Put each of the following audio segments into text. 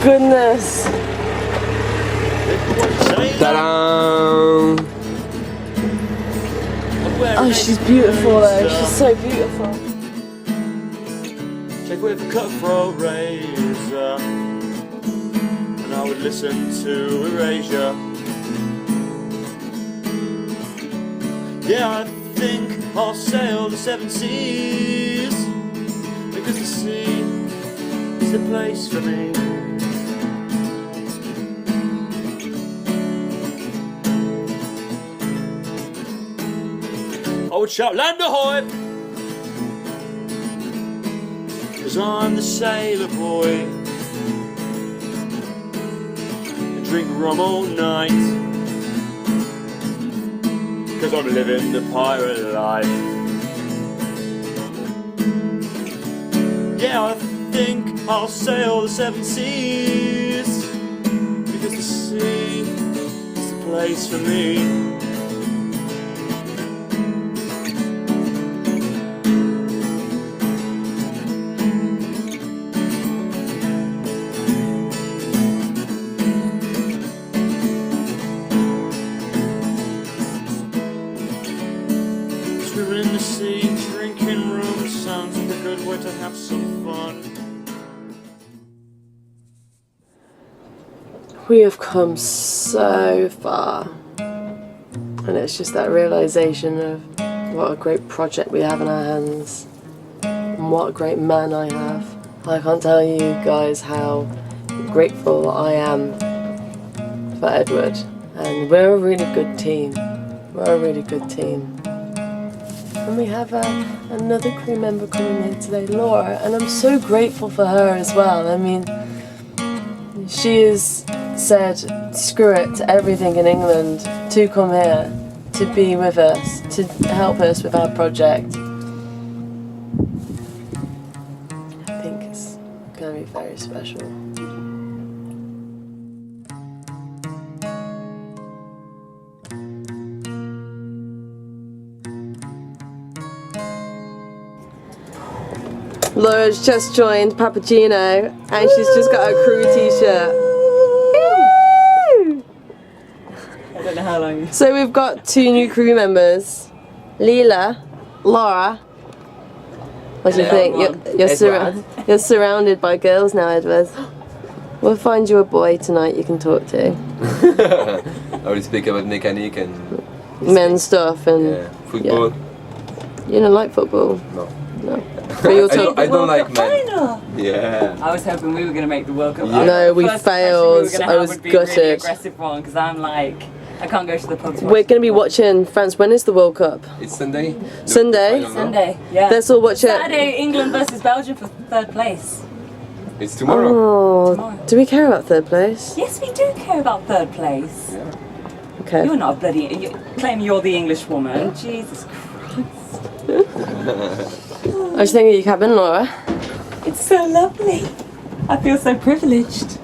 goodness. Ta-da! Oh, she's beautiful though. She's so beautiful. Check with a cutthroat razor, and I would listen to Erasure. Yeah, I think I'll sail the 7 seas, because the sea is the place for me. I would shout land ahoy, 'cause I'm the sailor boy. I drink rum all night, 'cause I'm living the pirate life. Yeah, I think I'll sail the 7 seas, because the sea is the place for me. In the sea, drinking room sounds like a good way to have some fun. We have come so far, and it's just that realization of what a great project we have in our hands, and what a great man I have. I can't tell you guys how grateful I am for Edward, and we're a really good team. We're a really good team. And we have another crew member coming here today, Laura, and I'm so grateful for her as well. I mean, she has said screw it to everything in England to come here, to be with us, to help us with our project. I think it's going to be very special. Laura's just joined Papageno and she's just got a crew t-shirt. I don't know how long. So we've got 2 new crew members, Leela, Laura. What do you think? You're surrounded by girls now, Edward. We'll find you a boy tonight you can talk to. I will speak about mechanic and men's stuff and football. Yeah. You don't like football? No. No. But you'll talk. I don't like men. Yeah. I was hoping we were going to make the World Cup. Yeah. No, we failed. I was would be a really gutted. aggressive one because I'm like, I can't go to the pub. We're going to be watching France. When is the World Cup? It's Sunday. Sunday? Sunday, yeah. Let's all watch it. Saturday, England versus Belgium for 3rd place. It's tomorrow. Oh, Tomorrow. Do we care about 3rd place? Yes, we do care about 3rd place. Yeah. Okay. You're not a bloody... You claim you're the English woman. Jesus Christ. I was thinking of your cabin, Laura. It's so lovely. I feel so privileged.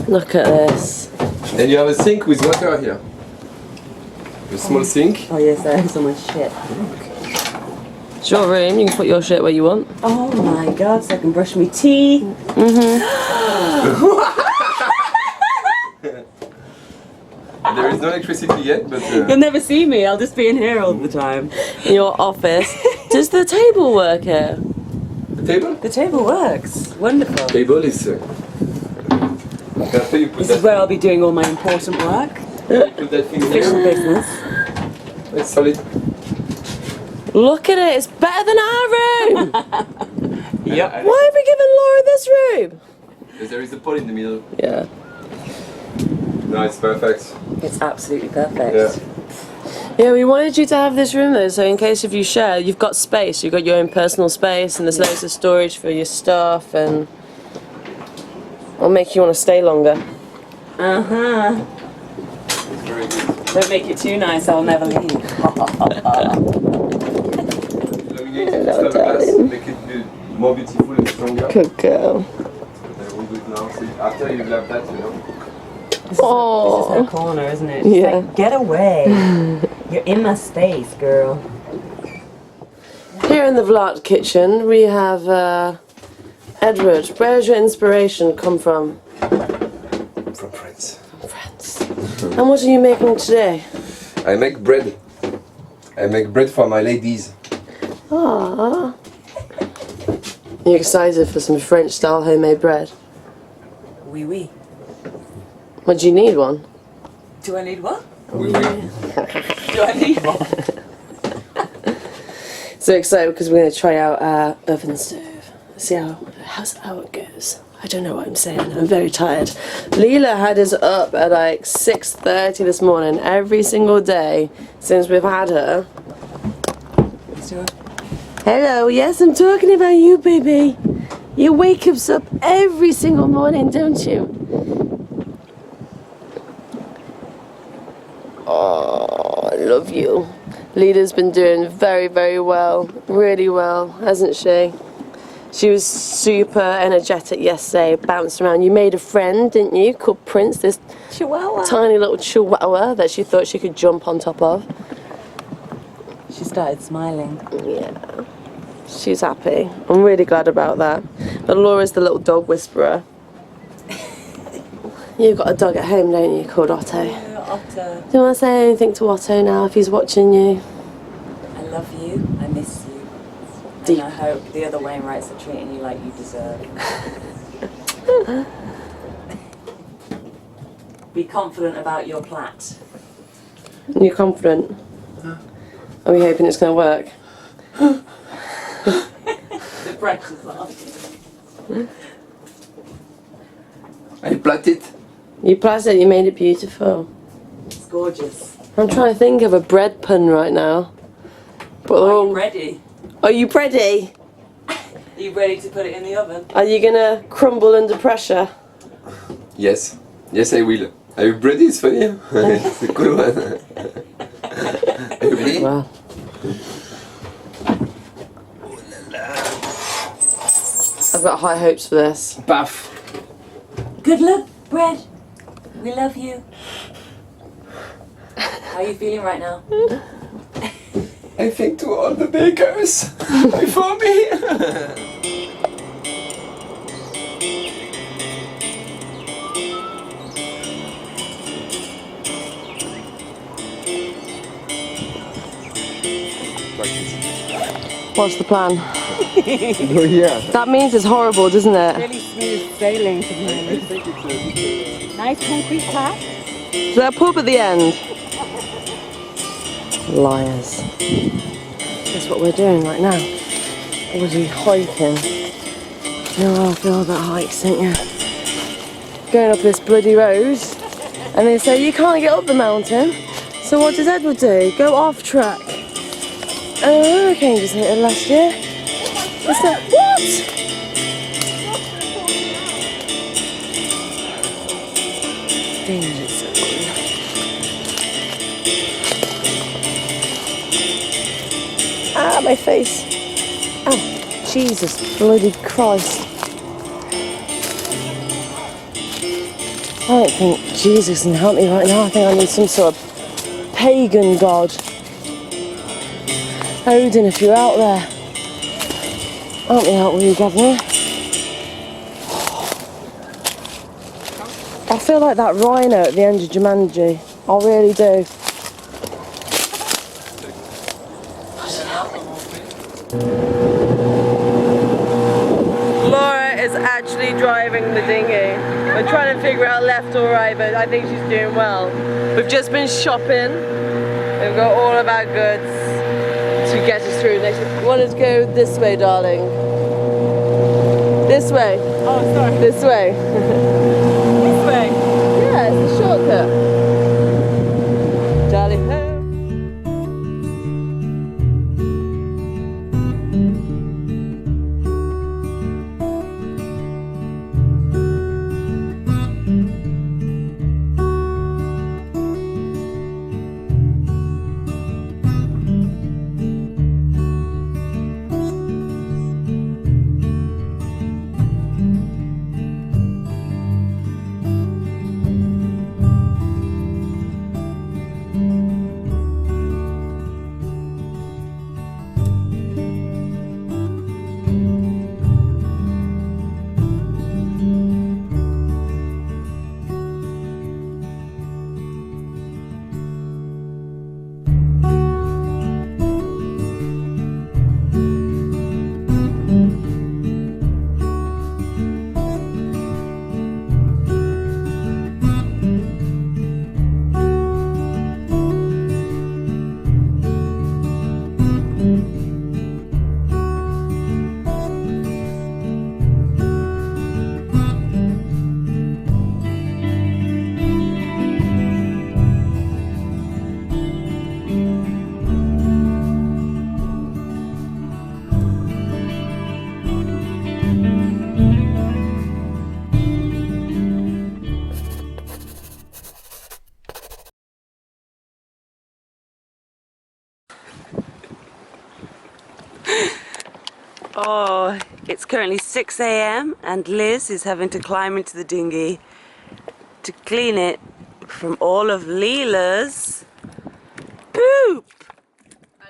Look at this. And you have a sink with water here. A small sink. Oh yes, I have so much shit. It's your room, you can put your shit where you want. Oh my god, so I can brush my teeth. There is no electricity yet, but... You'll never see me, I'll just be in here all the time. In your office. Does the table work here? The table? The table works. Wonderful. Table is... After you put This that is where I'll be doing all my important work. you put that thing Official there. business. It's solid. Look at it, it's better than our room! Yep. Why have we given Laura this room? Because there is a pole in the middle. Yeah. No, it's perfect. It's absolutely perfect. Yeah. Yeah, we wanted you to have this room though, so in case if you share, you've got space, you've got your own personal space and there's loads of storage for your stuff and it'll make you want to stay longer. Uh-huh. It's very good. Don't make it too nice, I'll never leave. Laminate it with glass, make it more beautiful and stronger. Good girl. We'll do it now. So after you have that, you know. This is her corner, isn't it? She's Yeah. like, get away. You're in my space, girl. Here in the Vlad kitchen we have Edward, where does your inspiration come from? From France. From France. And what are you making today? I make bread. I make bread for my ladies. Ah. You excited for some French style homemade bread? Oui, oui. What, do you need one? Do I need what? Oui, oui. Do I need one? So excited because we're going to try out our oven stove. See how it goes. I don't know what I'm saying. I'm very tired. Leela had us up at like 6:30 this morning every single day since we've had her. Hello, yes, I'm talking about you, baby. You wake us up every single morning, don't you? Oh, I love you. Leela's been doing very, very well. Really well, hasn't she? She was super energetic yesterday, bounced around. You made a friend, didn't you, called Prince, this Chihuahua. tiny little chihuahua that she thought she could jump on top of. She started smiling. Yeah, she's happy. I'm really glad about that. But Laura's the little dog whisperer. You've got a dog at home, don't you, called Otto? Oh, Otter. Do you want to say anything to Otto now if he's watching you? I love you. I miss you. Deep. And I hope the other WrighTs are treating you like you deserve. Be confident about your plat. You're confident? Are we hoping it's going to work? The pressure's on. I plait it. You placed it, you made it beautiful. It's gorgeous. I'm trying to think of a bread pun right now. But Are you ready? Are you ready? Are you ready to put it in the oven? Are you going to crumble under pressure? Yes. Yes, I will. Are you ready? It's funny. It's a cool one. Are you ready? Well. I've got high hopes for this. Paf. Good luck, bread. We love you. How are you feeling right now? I think to all the bakers before me. What's the plan? Oh yeah. That means it's horrible, doesn't it? Really smooth sailing to me. Nice concrete path. Is there a pub at the end? Liars. That's what we're doing right now. Bloody hiking. You know how I feel about hikes, don't you? Going up this bloody road, and they say you can't get up the mountain. So what does Edward do? Go off track. A hurricane just hit it last year. It's like, what? Danger zone. Ah, my face. Oh, Jesus bloody Christ. I don't think Jesus can help me right now. I think I need some sort of pagan god. Odin, if you're out there, help me out, will you, Governor? I feel like that rhino at the end of Jumanji. I really do. Laura is actually driving the dinghy. We're trying to figure out left or right, but I think she's doing well. We've just been shopping. We've got all of our goods to get us through next week. You want us to go this way, darling? This way. Oh, sorry. This way. This way. Yeah, it's a shortcut. Darling, home. Oh, it's currently 6 a.m. and Liz is having to climb into the dinghy to clean it from all of Leela's poop.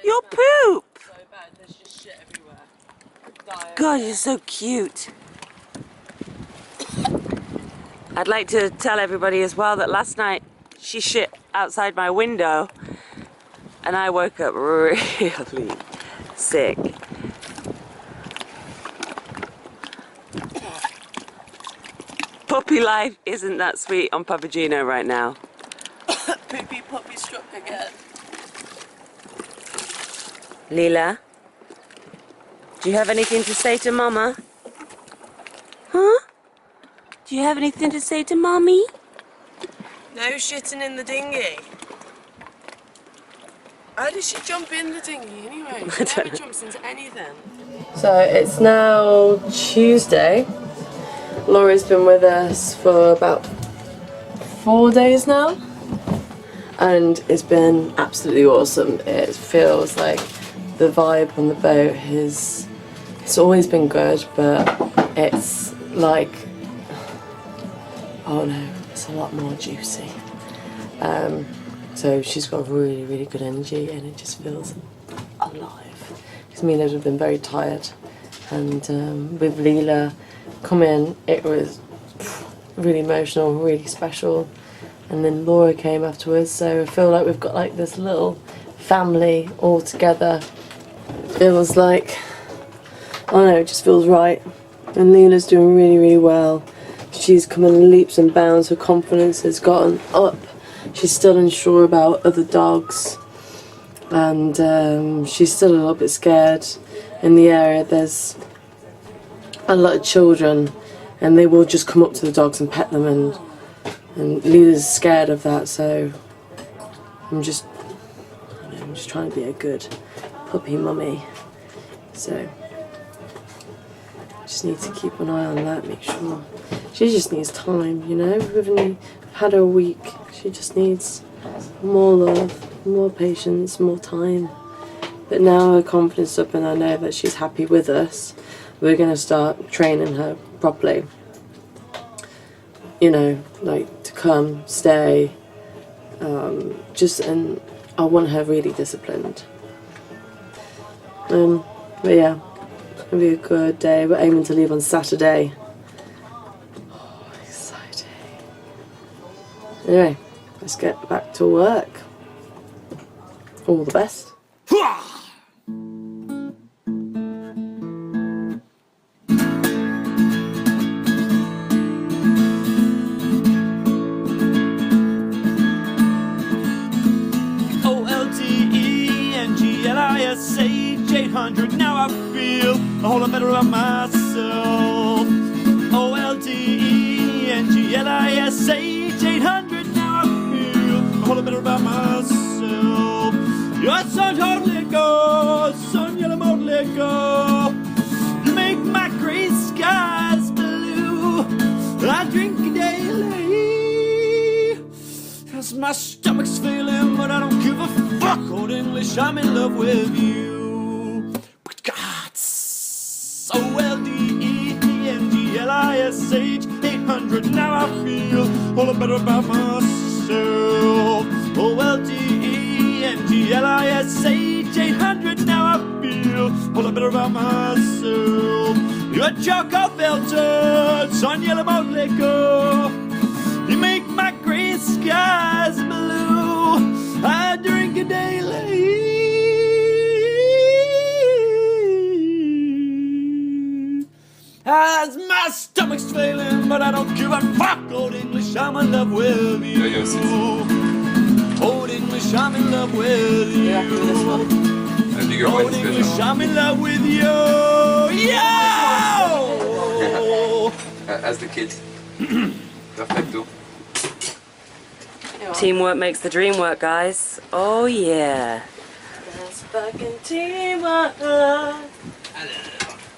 Your poop! So bad, there's just shit everywhere. God, you're so cute. I'd like to tell everybody as well that last night she shit outside my window and I woke up really sick. Puppy life isn't that sweet on Papageno right now. Poopy puppy struck again. Leela, do you have anything to say to Mama? Huh? Do you have anything to say to Mommy? No shitting in the dinghy. How did she jump in the dinghy anyway? She never jumps into anything. So it's now Tuesday. Laurie's been with us for about 4 days now. And it's been absolutely awesome. It feels like the vibe on the boat it's always been good, but it's like, oh no, it's a lot more juicy. So she's got really, really good energy and it just feels alive. Because me and Ed have been very tired. And with Leela coming, it was really emotional, really special. And then Laura came afterwards, so I feel like we've got like this little family all together. It feels like, I don't know, it just feels right. And Leela's doing really, really well. She's come in leaps and bounds, her confidence has gotten up. She's still unsure about other dogs. And she's still a little bit scared. In the area there's a lot of children and they will just come up to the dogs and pet them, and Leela's scared of that, so I'm just trying to be a good puppy mummy. So just need to keep an eye on that, make sure. She just needs time, you know. We've only had her a week. She just needs more love, more patience, more time. But now her confidence is up and I know that she's happy with us. We're going to start training her properly. You know, like to come, stay, and I want her really disciplined. But yeah, it's going to be a good day. We're aiming to leave on Saturday. Oh, exciting. Anyway, let's get back to work. All the best. Olde, now I feel a whole lot better about myself. Olde, Lish, 800, now I feel a whole lot better about myself. Your son, totally go, son, yellow, totally go. You make my gray skies blue. I drink it daily. Cause my stomach's failing, but I don't give a fuck. Old English, I'm in love with you. Lish, 800, now I feel a whole lot better about myself. Olde, Lish, 800, now I feel a whole lot better about myself. You're choco filtered, sun yellow mode liquor. You make my gray skies blue. I drink it daily. As my stomach's failing, but I don't give a fuck. Old English, I'm in love with you. Old English, I'm in love with you. Old English, I'm in love with you. Yo! As the kids. Perfecto. Teamwork makes the dream work, guys. Oh yeah. That's fucking teamwork.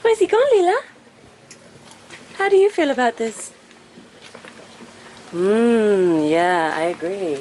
Where's he gone, Leela? How do you feel about this? Yeah, I agree.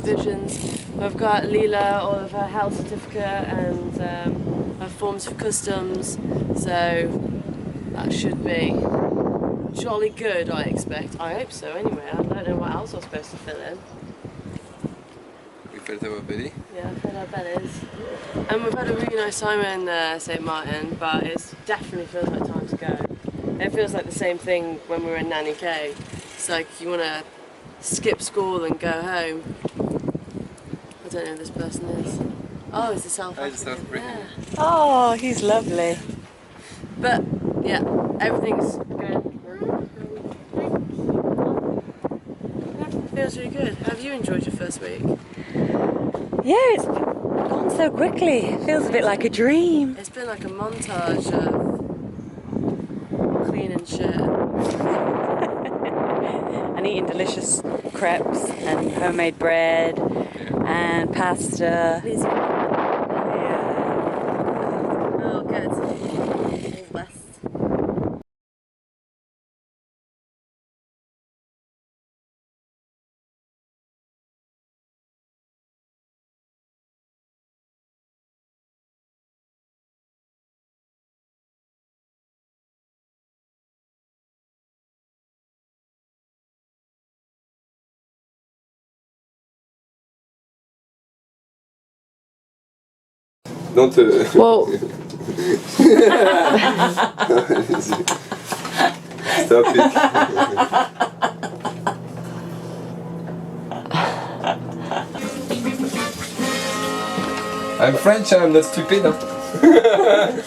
revisions. We've got Leela, all of her health certificate and her forms for customs, so that should be jolly good, I expect. I hope so anyway. I don't know what else I'm supposed to fill in. We filled our belly. Yeah, filled our bellies. And we've had a really nice time in St. Martin, but it definitely feels like time to go. It feels like the same thing when we were in Nanny K. It's like you want to skip school and go home. I don't know who this person is. Oh, it's the South African. Yeah. Oh, he's lovely. But yeah, everything's good. Feels really good. Have you enjoyed your first week? Yeah, it's gone so quickly. It feels a bit like a dream. It's been like a montage of cleaning shit. And eating delicious crepes and homemade bread and pasta. Oh, good. All best. Don't. Well, Stop it. I'm French, I'm not stupid. Huh?